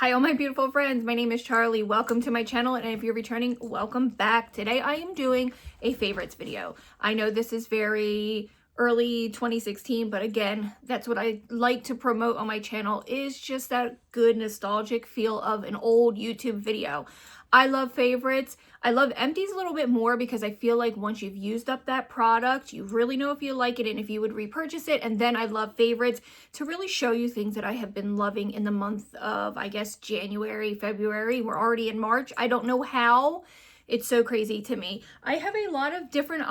Hi all my beautiful friends, my name is Charlie. Welcome to my channel, and if you're returning, welcome back. Today I am doing a favorites video. I know this is very early 2016, but again, that's what I like to promote on my channel, is just that good nostalgic feel of an old YouTube video. I love favorites. I love empties a little bit more because I feel like once you've used up that product, you really know if you like it and if you would repurchase it. And then I love favorites to really show you things that I have been loving in the month of, I guess, January, February. We're already in March. I don't know how. It's so crazy to me. I have a lot of different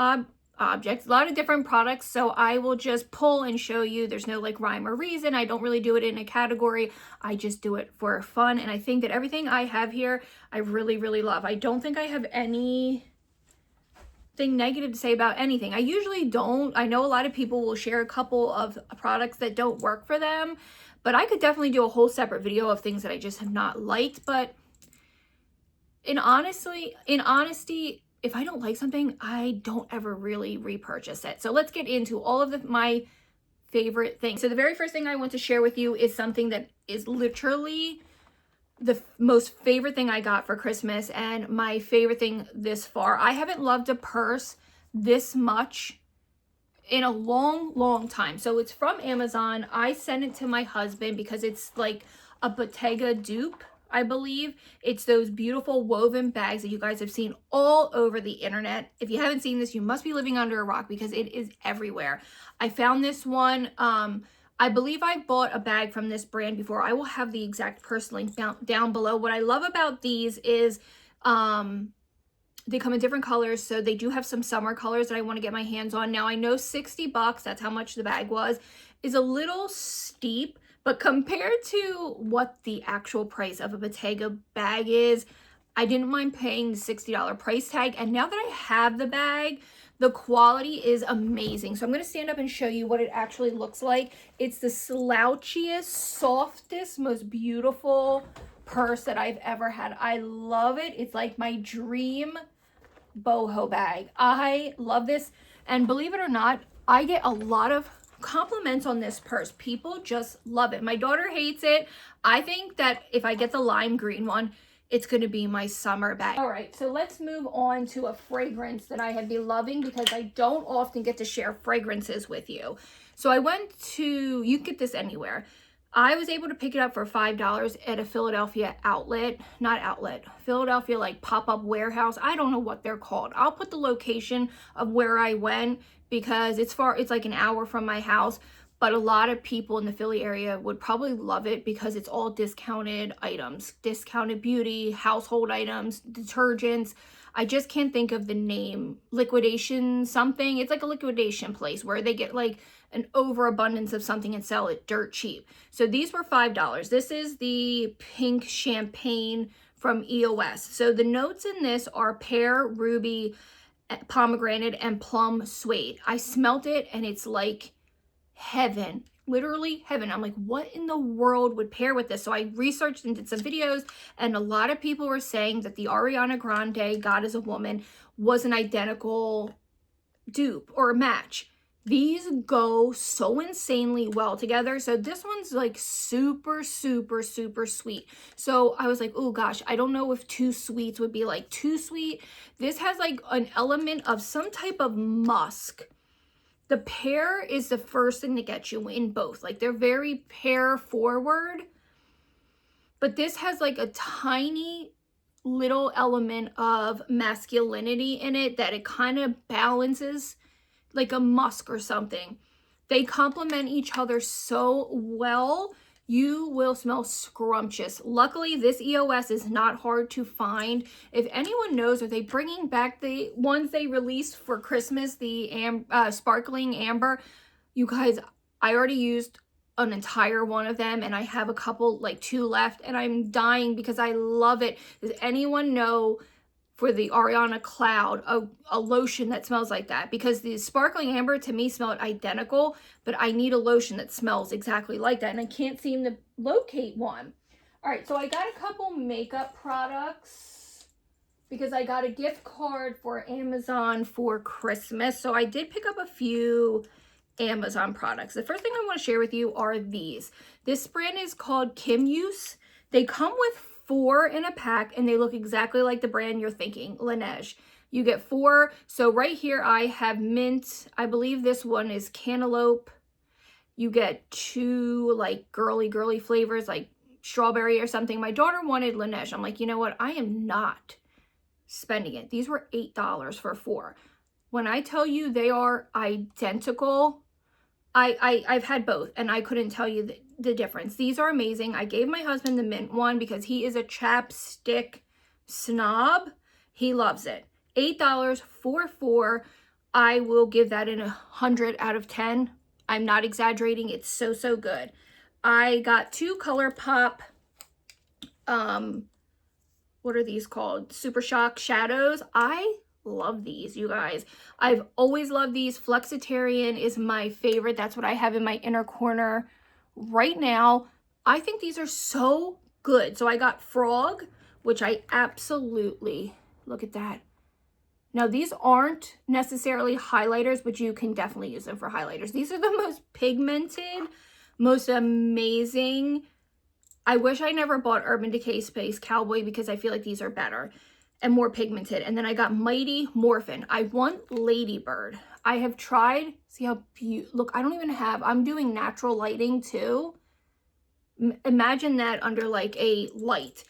objects, a lot of different products, so I will just pull and show you. There's no like rhyme or reason. I don't really do it in a category. I just do it for fun, and I think that everything I have here I really love. I don't think I have anything negative to say about anything. I usually don't. I know a lot of people will share a couple of products that don't work for them, but I could definitely do a whole separate video of things that I just have not liked. But in honesty, if I don't like something, I don't ever really repurchase it. So let's get into all of my favorite things. So the very first thing I want to share with you is something that is literally the most favorite thing I got for Christmas and my favorite thing this far. I haven't loved a purse this much in a long time. So it's from Amazon. I sent it to my husband because it's like a Bottega dupe, I believe. It's those beautiful woven bags that you guys have seen all over the internet. If you haven't seen this, you must be living under a rock because it is everywhere. I found this one. I believe I bought a bag from this brand before. I will have the exact purse link down below. What I love about these is they come in different colors. So they do have some summer colors that I want to get my hands on. Now I know $60, that's how much the bag was, is a little steep, but compared to what the actual price of a Bottega bag is, I didn't mind paying the $60 price tag. And now that I have the bag, the quality is amazing. So I'm going to stand up and show you what it actually looks like. It's the slouchiest, softest, most beautiful purse that I've ever had. I love it. It's like my dream boho bag. I love this. And believe it or not, I get a lot of compliments on this purse. People just love it. My daughter hates it. I think that if I get the lime green one, it's going to be my summer bag. All right, so let's move on to a fragrance that I have been loving because I don't often get to share fragrances with you. So I went to, you can get this anywhere. I was able to pick it up for $5 at a Philadelphia outlet, not outlet, Philadelphia like pop-up warehouse. I don't know what they're called. I'll put the location of where I went because it's far, it's like an hour from my house. But a lot of people in the Philly area would probably love it because it's all discounted items, discounted beauty, household items, detergents. I just can't think of the name. Liquidation something. It's like a liquidation place where they get like an overabundance of something and sell it dirt cheap. So these were $5. This is the pink champagne from EOS. So the notes in this are pear, ruby, pomegranate, and plum suede. I smelt it and it's like heaven, literally heaven. I'm like, what in the world would pair with this? So I researched and did some videos, and a lot of people were saying that the Ariana Grande God is a Woman was an identical dupe or match. These go so insanely well together. So this one's like super sweet. So I was like, oh gosh, I don't know if two sweets would be like too sweet. This has like an element of some type of musk. The pear is the first thing to get you in both. Like they're very pear forward. But this has like a tiny little element of masculinity in it that it kind of balances like a musk or something. They complement each other so well. You will smell scrumptious. Luckily, this EOS is not hard to find. If anyone knows, are they bringing back the ones they released for Christmas, the sparkling amber? You guys, I already used an entire one of them, and I have a couple, like 2 left, and I'm dying because I love it. Does anyone know for the Ariana Cloud, a lotion that smells like that? Because the sparkling amber to me smelled identical, but I need a lotion that smells exactly like that, and I can't seem to locate one. All right, so I got a couple makeup products because I got a gift card for Amazon for Christmas, so I did pick up a few Amazon products. The first thing I want to share with you are these. This brand is called Kim Use. They come with 4 in a pack and they look exactly like the brand you're thinking, Laneige. You get 4. So right here I have mint. I believe this one is cantaloupe. You get 2 like girly flavors like strawberry or something. My daughter wanted Laneige. I'm like, you know what? I am not spending it. These were $8 for 4. When I tell you they are identical, I've had both and I couldn't tell you the difference. These are amazing. I gave my husband the mint one because he is a chapstick snob. He loves it. $8 for 4. I will give that in 100 out of 10. I'm not exaggerating. It's so, so good. I got 2 ColourPop, what are these called? Super Shock Shadows. I love these, you guys. I've always loved these. Flexitarian is my favorite. That's what I have in my inner corner right now. I think these are so good. So I got Frog, which I absolutely, look at that. Now these aren't necessarily highlighters, but you can definitely use them for highlighters. These are the most pigmented, most amazing. I wish I never bought Urban Decay Space Cowboy because I feel like these are better and more pigmented. And then I got Mighty Morphin. I want Ladybird. I have tried, see how beautiful, look, I don't even have, I'm doing natural lighting too. Imagine that under like a light.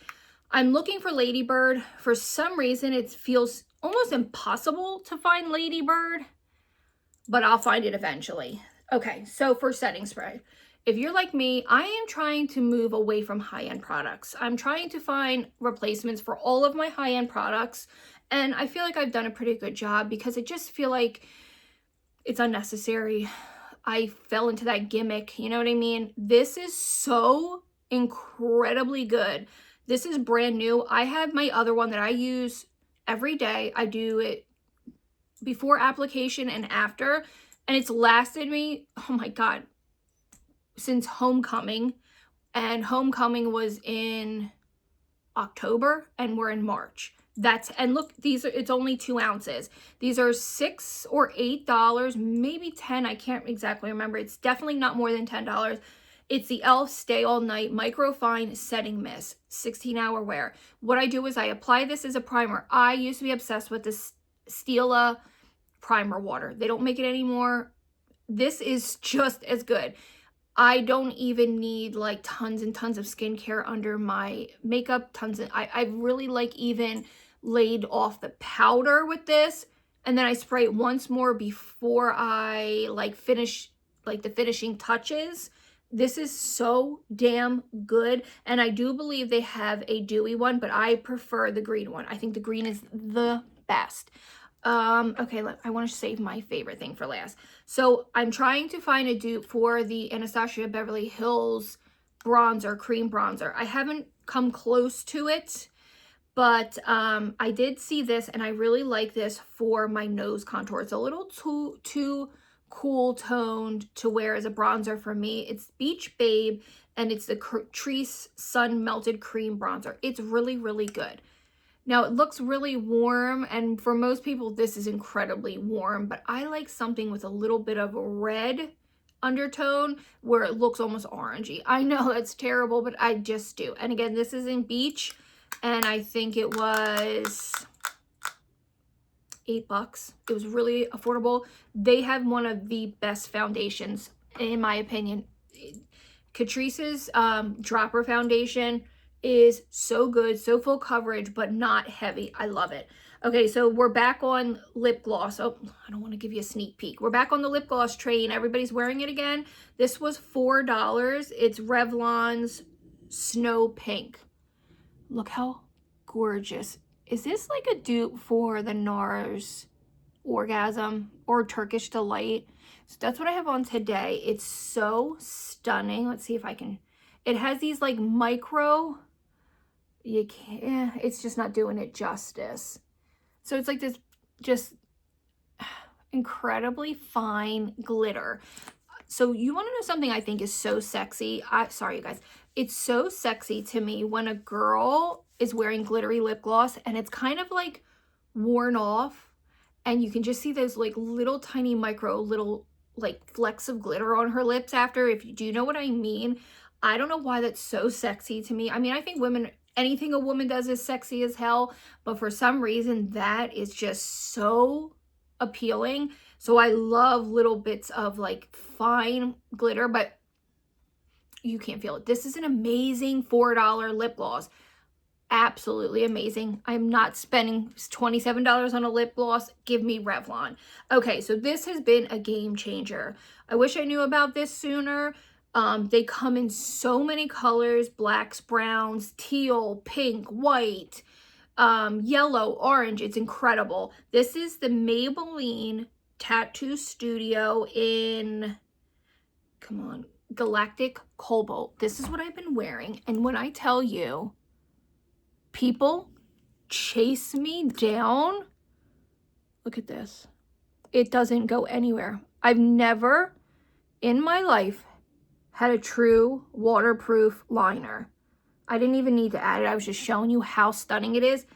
I'm looking for Ladybird. For some reason, it feels almost impossible to find Ladybird, but I'll find it eventually. Okay, so for setting spray. If you're like me, I am trying to move away from high-end products. I'm trying to find replacements for all of my high-end products, and I feel like I've done a pretty good job because I just feel like it's unnecessary. I fell into that gimmick, you know what I mean? This is so incredibly good. This is brand new. I have my other one that I use every day. I do it before application and after, and it's lasted me, oh my God, since Homecoming, and Homecoming was in October and we're in March. And look, these are, it's only 2 ounces. These are $6 or $8, maybe 10. I can't exactly remember. It's definitely not more than $10. It's the e.l.f. Stay All Night Microfine Setting Mist, 16-hour wear. What I do is I apply this as a primer. I used to be obsessed with this Stila primer water. They don't make it anymore. This is just as good. I don't even need like tons and tons of skincare under my makeup. I really like even laid off the powder with this. And then I spray it once more before I like finish like the finishing touches. This is so damn good. And I do believe they have a dewy one, but I prefer the green one. I think the green is the best. Okay, I want to save my favorite thing for last. So I'm trying to find a dupe for the Anastasia Beverly Hills bronzer, cream bronzer. I haven't come close to it, but I did see this and I really like this for my nose contour. It's a little too cool toned to wear as a bronzer for me. It's Beach Babe and it's the Catrice Sun Melted Cream Bronzer. It's really, really good. Now it looks really warm, and for most people this is incredibly warm, but I like something with a little bit of a red undertone where it looks almost orangey. I know that's terrible, but I just do. And again, this is in Beach, and I think it was $8. It was really affordable. They have one of the best foundations, in my opinion. Catrice's Dropper Foundation is so good, so full coverage, but not heavy. I love it. Okay, so we're back on lip gloss. Oh, I don't want to give you a sneak peek. We're back on the lip gloss train. Everybody's wearing it again. This was $4. It's Revlon's Snow Pink. Look how gorgeous. Is this like a dupe for the NARS Orgasm or Turkish Delight? So that's what I have on today. It's so stunning. Let's see if I can. It has these like micro, you can't, it's just not doing it justice. So it's like this just incredibly fine glitter. So you want to know something I think is so sexy? Sorry, you guys. It's so sexy to me when a girl is wearing glittery lip gloss and it's kind of like worn off and you can just see those like little tiny micro little like flecks of glitter on her lips after. If you do know what I mean, I don't know why that's so sexy to me. I mean, I think women, anything a woman does is sexy as hell, but for some reason that is just so appealing. So I love little bits of like fine glitter, but you can't feel it. This is an amazing $4 lip gloss. Absolutely amazing. I'm not spending $27 on a lip gloss. Give me Revlon. Okay, so this has been a game changer. I wish I knew about this sooner. They come in so many colors: blacks, browns, teal, pink, white, yellow, orange. It's incredible. This is the Maybelline Tattoo Studio in, come on, Galactic Cobalt. This is what I've been wearing. And when I tell you, people chase me down, look at this. It doesn't go anywhere. I've never in my life had a true waterproof liner. I didn't even need to add it. I was just showing you how stunning it is.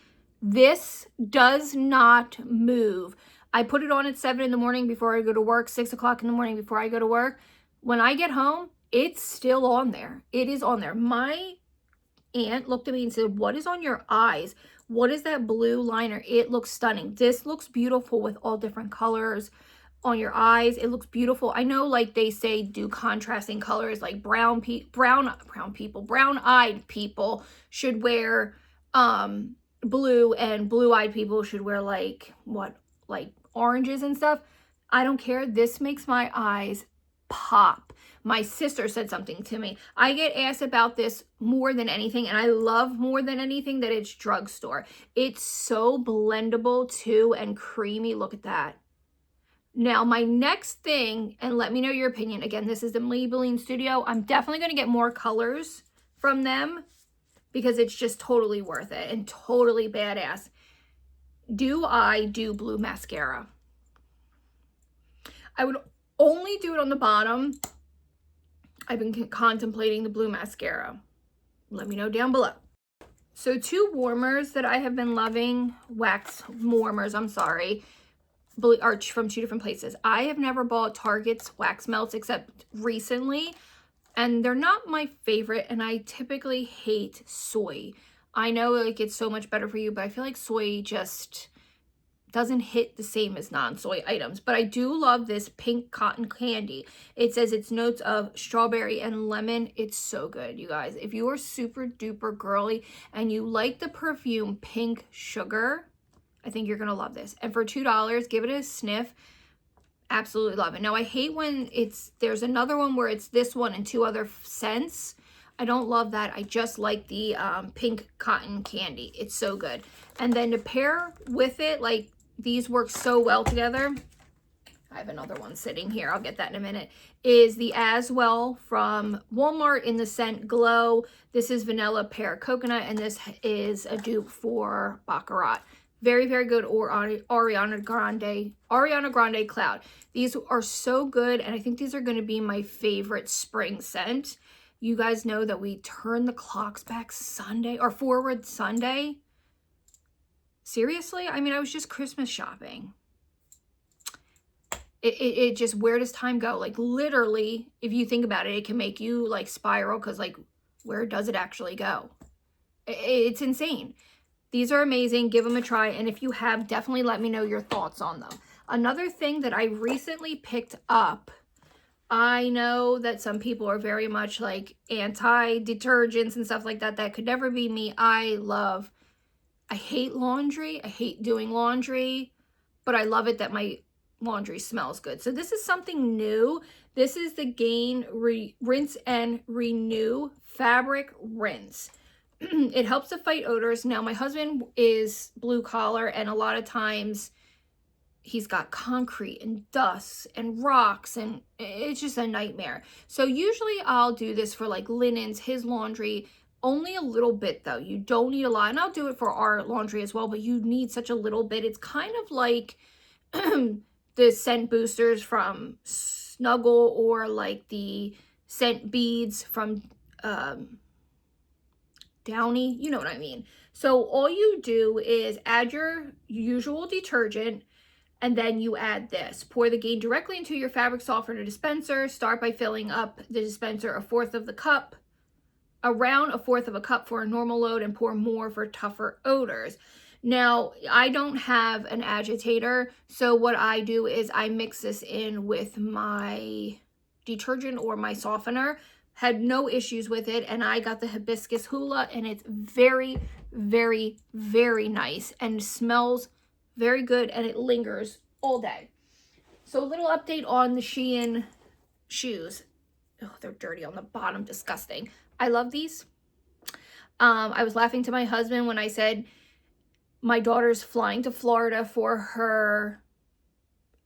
This does not move. I put it on at 7 in the morning before I go to work, 6 o'clock in the morning before I go to work. When I get home, it's still on there. It is on there. My aunt looked at me and said, "What is on your eyes? What is that blue liner? It looks stunning." This looks beautiful with all different colors on your eyes. It looks beautiful. I know, like they say, do contrasting colors, like brown-eyed people should wear blue, and blue-eyed people should wear like oranges and stuff. I don't care. This makes my eyes pop. My sister said something to me. I get asked about this more than anything, and I love more than anything that it's drugstore. It's so blendable too and creamy. Look at that. Now, my next thing, and let me know your opinion. Again, this is the Maybelline Studio. I'm definitely going to get more colors from them because it's just totally worth it and totally badass. Do I do blue mascara? I would only do it on the bottom. I've been contemplating the blue mascara. Let me know down below. So 2 warmers that I have been loving, wax warmers, I'm sorry, are from 2 different places. I have never bought Target's wax melts except recently, and they're not my favorite, and I typically hate soy. I know like it's so much better for you, but I feel like soy just doesn't hit the same as non-soy items. But I do love this pink cotton candy. It says it's notes of strawberry and lemon. It's so good, you guys. If you are super duper girly and you like the perfume Pink Sugar, I think you're gonna love this. And for $2, give it a sniff. Absolutely love it. Now, I hate when there's another one where it's this one and 2 other scents. I don't love that. I just like the pink cotton candy. It's so good. And then to pair with it, like, these work so well together. I have another one sitting here. I'll get that in a minute. Is the Aswell from Walmart in the scent Glow. This is Vanilla Pear Coconut, and this is a dupe for Baccarat. Very, very good. Or Ariana Grande Cloud. These are so good, and I think these are going to be my favorite spring scent. You guys know that we turn the clocks back Sunday, or forward Sunday. Seriously? I mean, I was just Christmas shopping. It just, where does time go? Like, literally, if you think about it, it can make you like spiral, because like, where does it actually go? It's insane. These are amazing. Give them a try. And if you have, definitely let me know your thoughts on them. Another thing that I recently picked up, I know that some people are very much like anti-detergents and stuff like that. That could never be me. I hate laundry. I hate doing laundry, but I love it that my laundry smells good. So this is something new. This is the Gain Rinse and Renew Fabric Rinse. It helps to fight odors. Now, my husband is blue collar, and a lot of times he's got concrete and dust and rocks, and it's just a nightmare. So usually I'll do this for like linens, his laundry, only a little bit though. You don't need a lot, and I'll do it for our laundry as well, but you need such a little bit. It's kind of like the scent boosters from Snuggle, or like the scent beads from Downy, you know what I mean. So all you do is add your usual detergent, and then you add this. Pour the Gain directly into your fabric softener dispenser. Start by filling up the dispenser 1/4 of the cup. around 1/4 of a cup for a normal load and pour more for tougher odors. Now, I don't have an agitator, so what I do is I mix this in with my detergent or my softener. Had no issues with it, and I got the hibiscus hula, and it's very, very, very nice and smells very good, and it lingers all day. So a little update on the Shein shoes. Oh, they're dirty on the bottom, disgusting. I love these. I was laughing to my husband when I said my daughter's flying to Florida for her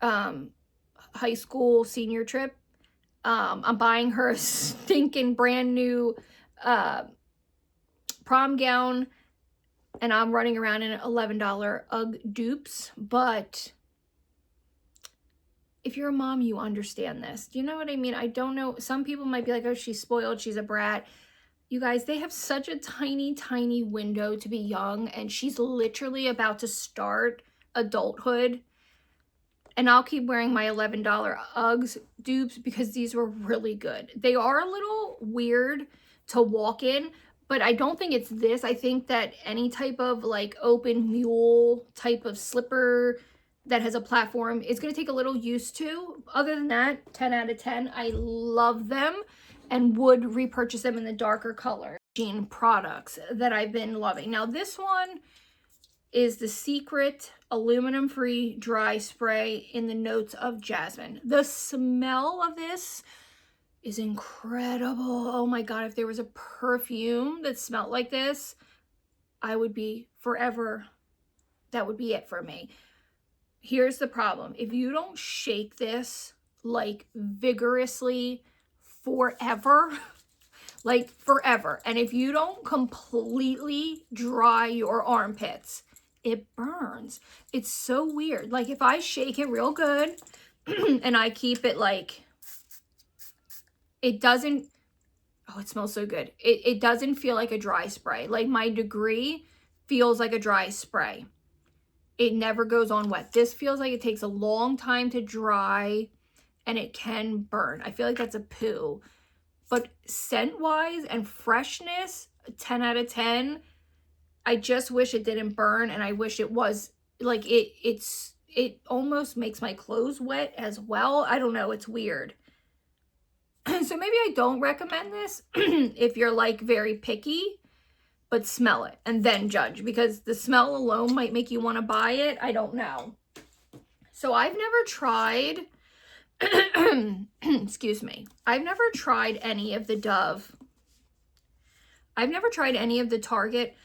high school senior trip. I'm buying her a stinking brand new prom gown, and I'm running around in $11 UGG dupes. But if you're a mom, you understand this. Do you know what I mean? I don't know. Some people might be like, oh, she's spoiled, she's a brat. You guys, they have such a tiny, tiny window to be young, and she's literally about to start adulthood. And I'll keep wearing my $11 Uggs dupes because these were really good. They are a little weird to walk in, but I don't think it's this. I think that any type of like open mule type of slipper that has a platform is going to take a little used to. Other than that, 10 out of 10. I love them and would repurchase them in the darker color. Shein products that I've been loving. Now this one is the Secret aluminum free dry spray in the notes of jasmine. The smell of this is incredible. Oh my God, if there was a perfume that smelled like this, I would be forever. That would be it for me. Here's the problem. If you don't shake this like vigorously forever, like forever, and if you don't completely dry your armpits, it burns. It's so weird. Like if I shake it real good and I keep it like, it doesn't, oh, it smells so good. It doesn't feel like a dry spray. Like my Degree feels like a dry spray. It never goes on wet. This feels like it takes a long time to dry and it can burn. I feel like that's a poo. But scent-wise and freshness, 10 out of 10. I just wish it didn't burn, and I wish it was like it almost makes my clothes wet as well. I don't know, it's weird. So maybe I don't recommend this if you're like very picky, but smell it and then judge, because the smell alone might make you want to buy it. I don't know. So I've never tried excuse me. I've never tried any of the Dove. I've never tried any of the Target.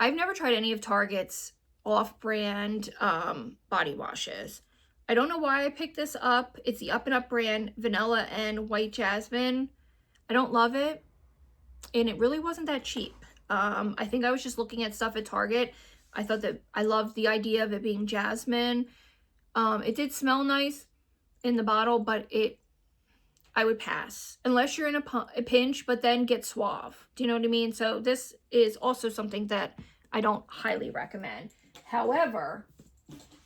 I've never tried any of Target's off-brand body washes. I don't know why I picked this up. It's the Up and Up brand, vanilla and white jasmine. I don't love it, and it really wasn't that cheap. I think I was just looking at stuff at Target. I thought that I loved the idea of it being jasmine. It did smell nice in the bottle, but I would pass unless you're in a pinch, but then get Suave. Do you know what I mean? So this is also something that I don't highly recommend. However,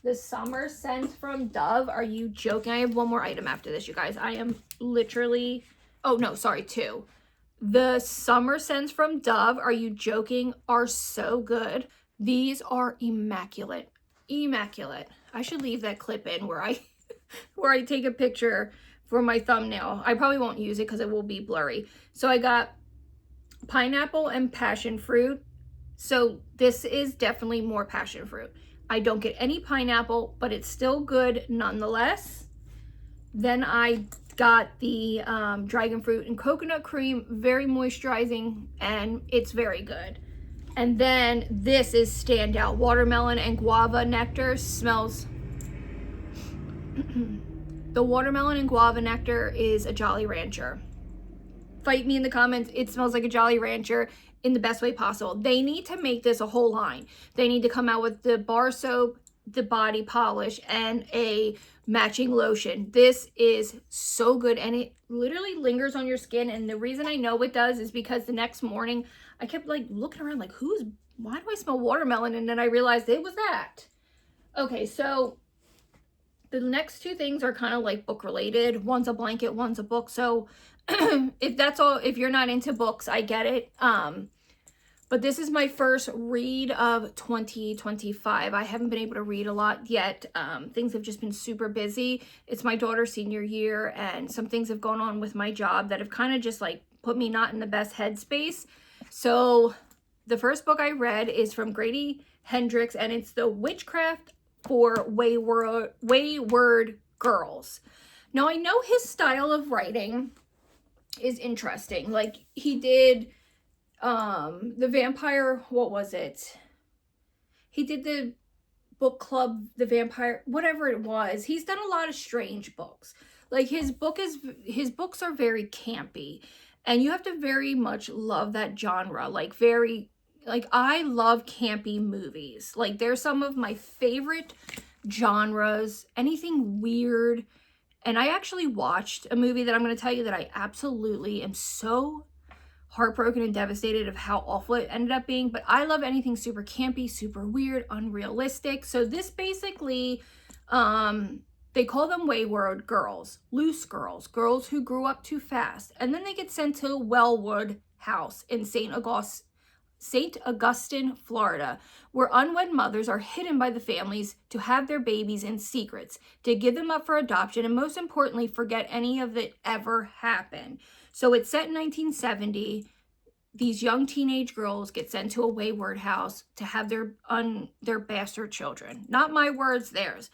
the summer scents from Dove, are you joking? I have one more item after this, you guys. I am literally, oh no, sorry, 2. The summer scents from Dove, are you joking, are so good. These are immaculate. Immaculate. I should leave that clip in where I take a picture for my thumbnail. I probably won't use it because it will be blurry. So I got pineapple and passion fruit. So this is definitely more passion fruit. I don't get any pineapple, but it's still good nonetheless. Then I got the dragon fruit and coconut cream, very moisturizing, and it's very good. And then this is standout, watermelon and guava nectar. Smells the watermelon and guava nectar is a Jolly Rancher. Fight me in the comments. It smells like a Jolly Rancher in the best way possible. They need to make this a whole line. They need to come out with the bar soap, the body polish, and a matching lotion. This is so good, and it literally lingers on your skin. And the reason I know it does is because the next morning I kept like looking around like, why do I smell watermelon? And then I realized it was that. Okay, so The next two things are kind of like book related. One's a blanket, one's a book. So if that's all, if you're not into books, I get it. But this is my first read of 2025. I haven't been able to read a lot yet. Things have just been super busy. It's my daughter's senior year, and some things have gone on with my job that have kind of just like put me not in the best headspace. So the first book I read is from Grady Hendrix, and it's The Witchcraft for Wayward Girls. Now, I know his style of writing is interesting. Like, he did the vampire, what was it? He did the book club, the vampire, whatever it was. He's done a lot of strange books. Like, his books are very campy, and you have to very much love that genre. Like, I love campy movies. Like, they're some of my favorite genres, anything weird. And I actually watched a movie that I'm going to tell you that I absolutely am so heartbroken and devastated of how awful it ended up being. But I love anything super campy, super weird, unrealistic. So this basically, they call them wayward girls, loose girls, girls who grew up too fast. And then they get sent to Wellwood House in St. Augustine, Florida, where unwed mothers are hidden by the families to have their babies in secrets, to give them up for adoption, and most importantly, forget any of it ever happened. So it's set in 1970. These young teenage girls get sent to a wayward house to have their bastard children. Not my words, theirs.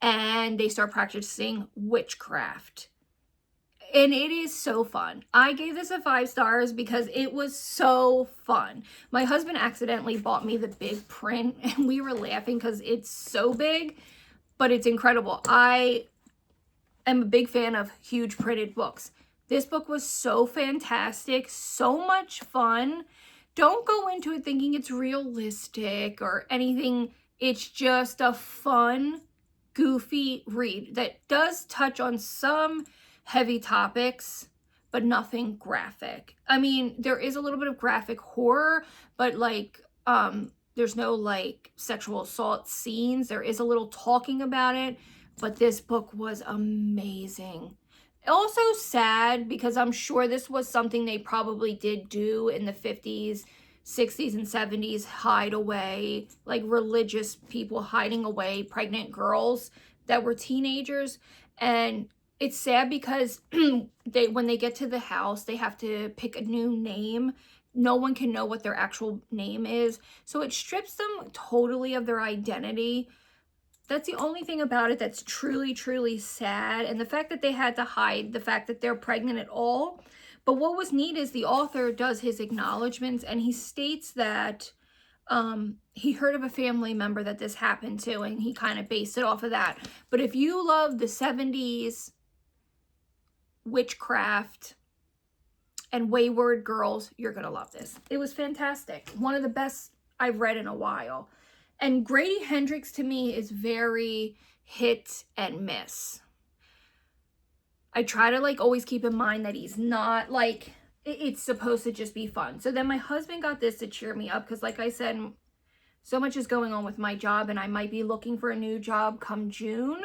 And they start practicing witchcraft. And it is so fun. I gave this a 5 stars because it was so fun. My husband accidentally bought me the big print, and we were laughing because it's so big, but it's incredible. I am a big fan of huge printed books. This book was so fantastic, so much fun. Don't go into it thinking it's realistic or anything. It's just a fun, goofy read that does touch on some heavy topics, but nothing graphic. I mean, there is a little bit of graphic horror, but like, there's no like sexual assault scenes. There is a little talking about it, but this book was amazing. Also sad because I'm sure this was something they probably did do in the 50s, 60s, and 70s, hide away, like religious people hiding away pregnant girls that were teenagers. And it's sad because when they get to the house, they have to pick a new name. No one can know what their actual name is. So it strips them totally of their identity. That's the only thing about it that's truly, truly sad. And the fact that they had to hide the fact that they're pregnant at all. But what was neat is the author does his acknowledgments, and he states that he heard of a family member that this happened to, and he kind of based it off of that. But if you love the 70s witchcraft and wayward girls, you're going to love this. It was fantastic. One of the best I've read in a while. And Grady Hendrix to me is very hit and miss. I try to like always keep in mind that he's not like, it's supposed to just be fun. So then my husband got this to cheer me up because like I said, so much is going on with my job and I might be looking for a new job come June.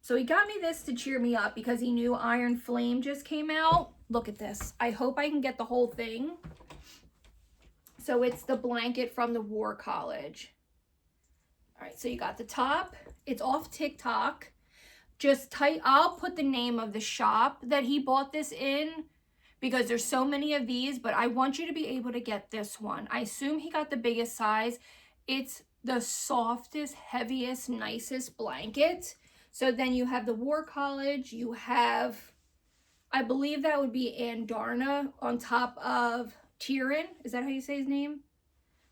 So he got me this to cheer me up because he knew Iron Flame just came out. Look at this. I hope I can get the whole thing. So it's the blanket from the War College. All right, so you got the top. It's off TikTok. Just I'll put the name of the shop that he bought this in because there's so many of these, but I want you to be able to get this one. I assume he got the biggest size. It's the softest, heaviest, nicest blanket. So then you have the War College. You have, I believe that would be Andarna on top of Tyrion. Is that how you say his name?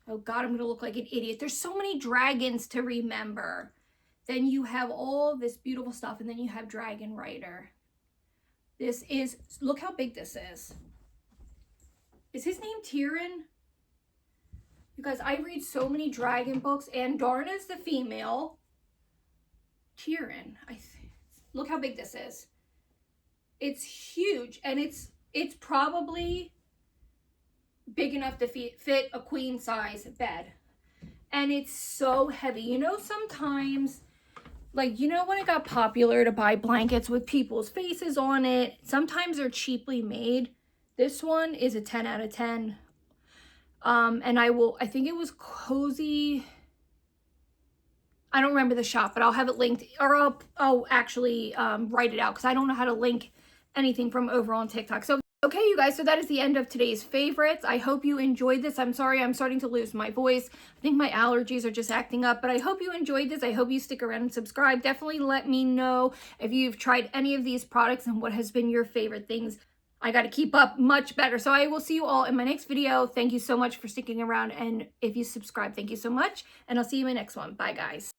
Oh God, I'm going to look like an idiot. There's so many dragons to remember. Then you have all this beautiful stuff, and then you have Dragon Rider. This is, look how big this is. Is his name Tyrion? You guys, I read so many dragon books, and Darna's the female. Tyrion, look how big this is. It's huge, and it's probably big enough to fit a queen size bed. And it's so heavy. You know, sometimes like, you know, when it got popular to buy blankets with people's faces on it, sometimes they're cheaply made. This one is a 10 out of 10. And I think it was Cozy. I don't remember the shop, but I'll have it linked, or I'll actually write it out because I don't know how to link anything from over on TikTok. So, okay, you guys, so that is the end of today's favorites. I hope you enjoyed this. I'm sorry, I'm starting to lose my voice. I think my allergies are just acting up, but I hope you enjoyed this. I hope you stick around and subscribe. Definitely let me know if you've tried any of these products and what has been your favorite things. I got to keep up much better. So I will see you all in my next video. Thank you so much for sticking around. And if you subscribe, thank you so much. And I'll see you in my next one. Bye, guys.